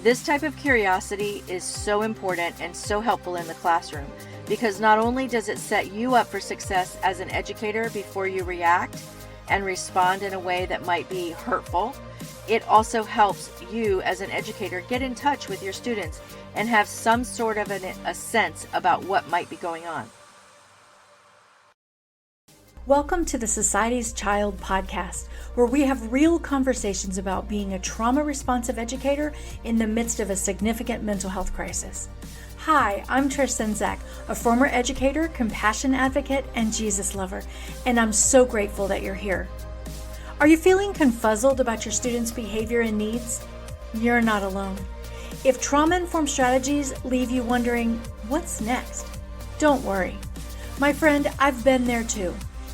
This type of curiosity is so important and so helpful in the classroom because not only does it set you up for success as an educator before you react and respond in a way that might be hurtful, it also helps you as an educator get in touch with your students and have some sort of a sense about what might be going on. Welcome to the Society's Child podcast, where we have real conversations about being a trauma-responsive educator in the midst of a significant mental health crisis. Hi, I'm Trish, a former educator, compassion advocate, and Jesus lover, and I'm so grateful that you're here. Are you feeling confuzzled about your students' behavior and needs? You're not alone. If trauma-informed strategies leave you wondering, what's next? Don't worry. My friend, I've been there too.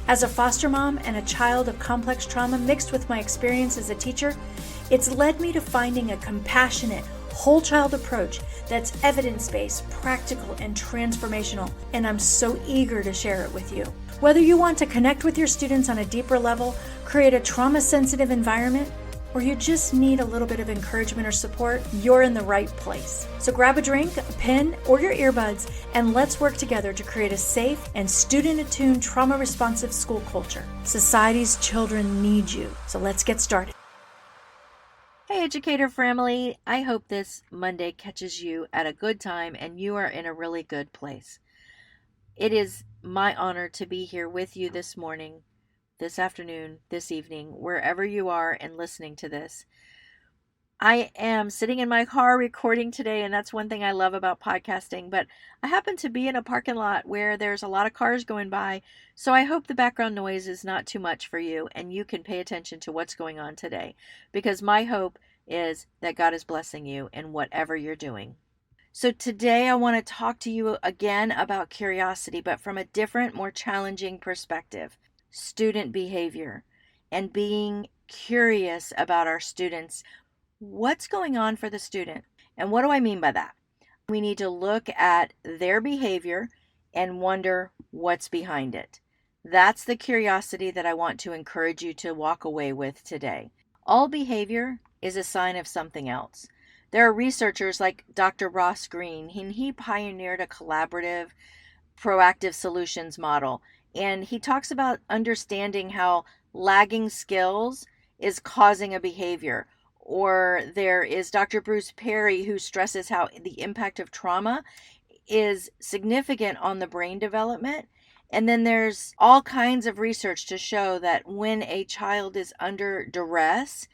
As a foster mom and a child of complex trauma mixed with my experience as a teacher, it's led me to finding a compassionate, whole child approach that's evidence-based, practical, and transformational, and I'm so eager to share it with you. Whether you want to connect with your students on a deeper level, create a trauma-sensitive environment, or you just need a little bit of encouragement or support, you're in the right place. So grab a drink, a pen, or your earbuds, and let's work together to create a safe and student-attuned trauma-responsive school culture. Society's children need you, so let's get started. Hey educator family, I hope this Monday catches you at a good time and you are in a really good place. It is my honor to be here with you this morning, this afternoon, this evening, wherever you are and listening to this. I am sitting in my car recording today, and that's one thing I love about podcasting, but I happen to be in a parking lot where there's a lot of cars going by, so I hope the background noise is not too much for you and you can pay attention to what's going on today, because my hope is that God is blessing you in whatever you're doing. So today I want to talk to you again about curiosity, but from a different, more challenging perspective. Student behavior and being curious about our students. What's going on for the student? And what do I mean by that? We need to look at their behavior and wonder what's behind it. That's the curiosity that I want to encourage you to walk away with today. All behavior is a sign of something else. There are researchers like Dr. Ross Greene, and he pioneered a collaborative, proactive solutions model. And he talks about understanding how lagging skills is causing a behavior. Or there is Dr. Bruce Perry, who stresses how the impact of trauma is significant on the brain development. And then there's all kinds of research to show that when a child is under duress,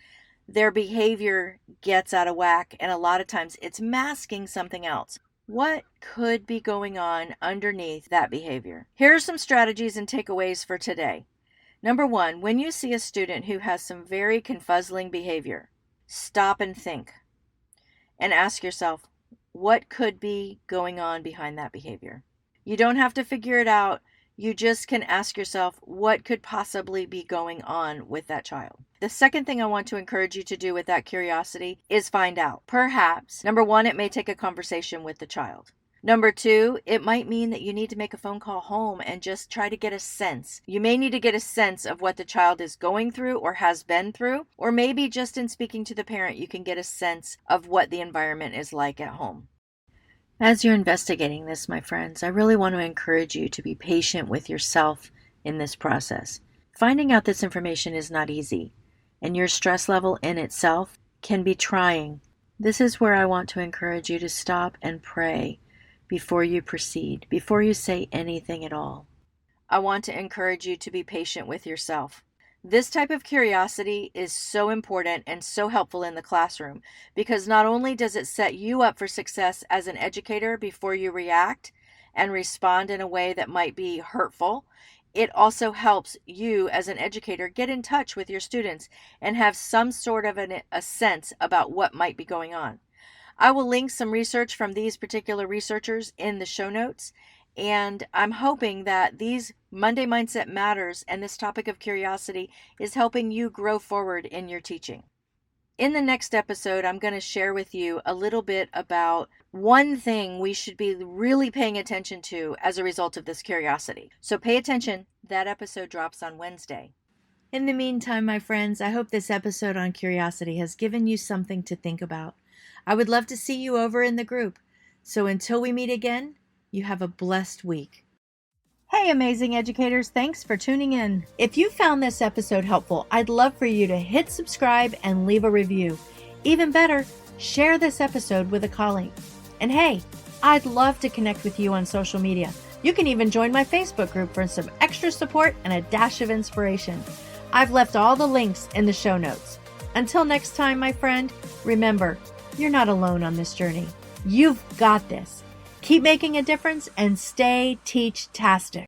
their behavior gets out of whack. And a lot of times it's masking something else. What could be going on underneath that behavior? Here are some strategies and takeaways for today. Number one, when you see a student who has some very confuzzling behavior, stop and think and ask yourself, what could be going on behind that behavior? You don't have to figure it out. You just can ask yourself, what could possibly be going on with that child? The second thing I want to encourage you to do with that curiosity is find out. Perhaps, number one, it may take a conversation with the child. Number two, it might mean that you need to make a phone call home and just try to get a sense. You may need to get a sense of what the child is going through or has been through, or maybe just in speaking to the parent, you can get a sense of what the environment is like at home. As you're investigating this, my friends, I really want to encourage you to be patient with yourself in this process. Finding out this information is not easy, and your stress level in itself can be trying. This is where I want to encourage you to stop and pray before you proceed, before you say anything at all. I want to encourage you to be patient with yourself. This type of curiosity is so important and so helpful in the classroom because not only does it set you up for success as an educator before you react and respond in a way that might be hurtful, it also helps you as an educator get in touch with your students and have some sort of a sense about what might be going on. I will link some research from these particular researchers in the show notes. And I'm hoping that these Monday Mindset Matters and this topic of curiosity is helping you grow forward in your teaching. In the next episode, I'm going to share with you a little bit about one thing we should be really paying attention to as a result of this curiosity. So pay attention. That episode drops on Wednesday. In the meantime, my friends, I hope this episode on curiosity has given you something to think about. I would love to see you over in the group. So until we meet again, you have a blessed week. Hey, amazing educators, thanks for tuning in. If you found this episode helpful, I'd love for you to hit subscribe and leave a review. Even better, share this episode with a colleague. And hey, I'd love to connect with you on social media. You can even join my Facebook group for some extra support and a dash of inspiration. I've left all the links in the show notes. Until next time, my friend, remember, you're not alone on this journey. You've got this. Keep making a difference and stay teach-tastic.